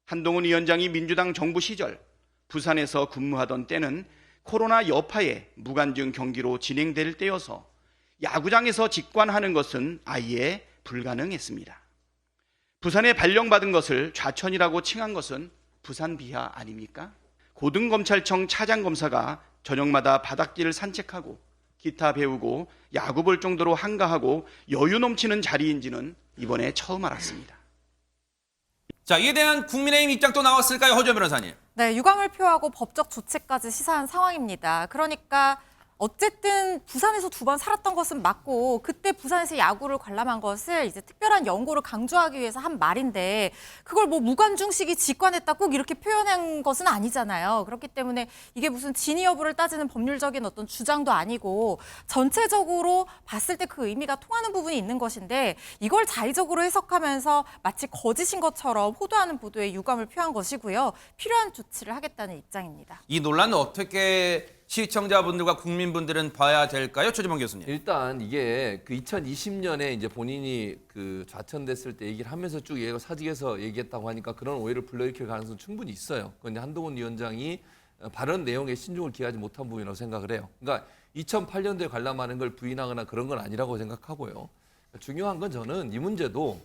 S16: 한동훈 위원장이 민주당 정부 시절 부산에서 근무하던 때는 코로나 여파에 무관중 경기로 진행될 때여서 야구장에서 직관하는 것은 아예 불가능했습니다. 부산에 발령받은 것을 좌천이라고 칭한 것은 부산 비하 아닙니까? 고등검찰청 차장검사가 저녁마다 바닷길을 산책하고 기타 배우고 야구 볼 정도로 한가하고 여유 넘치는 자리인지는 이번에 처음 알았습니다.
S1: 자, 이에 대한 국민의힘 입장 또 나왔을까요? 허주현 변호사님.
S2: 네, 유감을 표하고 법적 조치까지 시사한 상황입니다. 그러니까 어쨌든 부산에서 2번 살았던 것은 맞고 그때 부산에서 야구를 관람한 것을 이제 특별한 연고를 강조하기 위해서 한 말인데 그걸 뭐 무관중식이 직관했다 꼭 이렇게 표현한 것은 아니잖아요. 그렇기 때문에 이게 무슨 진위 여부를 따지는 법률적인 어떤 주장도 아니고 전체적으로 봤을 때 그 의미가 통하는 부분이 있는 것인데 이걸 자의적으로 해석하면서 마치 거짓인 것처럼 호도하는 보도에 유감을 표한 것이고요. 필요한 조치를 하겠다는 입장입니다.
S1: 이 논란은 어떻게 시청자분들과 국민분들은 봐야 될까요? 최지봉 교수님.
S6: 일단 이게 그 2020년에 이제 본인이 그 좌천됐을 때 얘기를 하면서 쭉 얘가 사직에서 얘기했다고 하니까 그런 오해를 불러일으킬 가능성은 충분히 있어요. 그런데 한동훈 위원장이 발언 내용에 신중을 기하지 못한 부분이라고 생각을 해요. 그러니까 2008년도에 관람하는 걸 부인하거나 그런 건 아니라고 생각하고요. 중요한 건 저는 이 문제도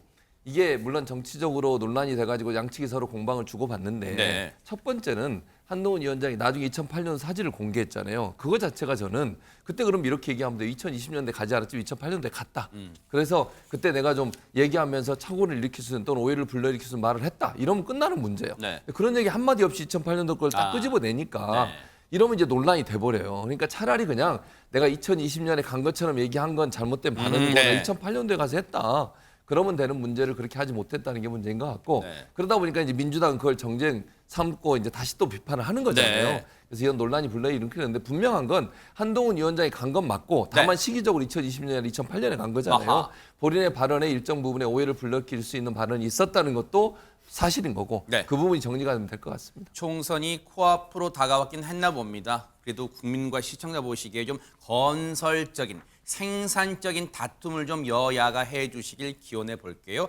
S6: 이게 물론 정치적으로 논란이 돼가지고 양측이 서로 공방을 주고받는데
S1: 네.
S6: 첫 번째는 한동훈 위원장이 나중에 2008년 사진을 공개했잖아요. 그거 자체가 저는 그때 그럼 이렇게 얘기하면 돼요. 2020년대 가지 않았지만 2008년도에 갔다. 그래서 그때 내가 좀 얘기하면서 착오를 일으킬 수 있는 또는 오해를 불러일으킬 수 있는 말을 했다. 이러면 끝나는 문제예요.
S1: 네.
S6: 그런 얘기 한마디 없이 2008년도 걸 딱 끄집어내니까
S1: 네.
S6: 이러면 이제 논란이 돼버려요. 그러니까 차라리 그냥 내가 2020년에 간 것처럼 얘기한 건 잘못된 발언이고
S1: 네.
S6: 2008년도에 가서 했다. 그러면 되는 문제를 그렇게 하지 못했다는 게 문제인 것 같고
S1: 네.
S6: 그러다 보니까 이제 민주당은 그걸 정쟁 삼고 이제 다시 또 비판을 하는 거잖아요.
S1: 네.
S6: 그래서 이런 논란이 불러일으키는데 분명한 건 한동훈 위원장이 간 건 맞고 다만 시기적으로 2020년에 2008년에 간 거잖아요.
S1: 아하.
S6: 본인의 발언에 일정 부분에 오해를 불러일으킬 수 있는 발언이 있었다는 것도 사실인 거고
S1: 네.
S6: 그 부분이 정리가 되면 될 것 같습니다.
S1: 총선이 코앞으로 다가왔긴 했나 봅니다. 그래도 국민과 시청자 보시기에 좀 건설적인, 생산적인 다툼을 좀 여야가 해주시길 기원해 볼게요.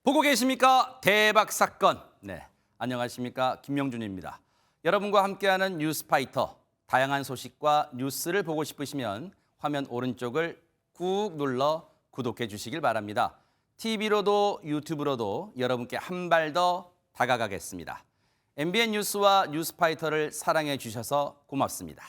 S1: 보고 계십니까? 대박 사건. 네, 안녕하십니까? 김명준입니다. 여러분과 함께하는 뉴스파이터. 다양한 소식과 뉴스를 보고 싶으시면 화면 오른쪽을 꾹 눌러 구독해 주시길 바랍니다. TV로도 유튜브로도 여러분께 한 발 더 다가가겠습니다. MBN 뉴스와 뉴스파이터를 사랑해 주셔서 고맙습니다.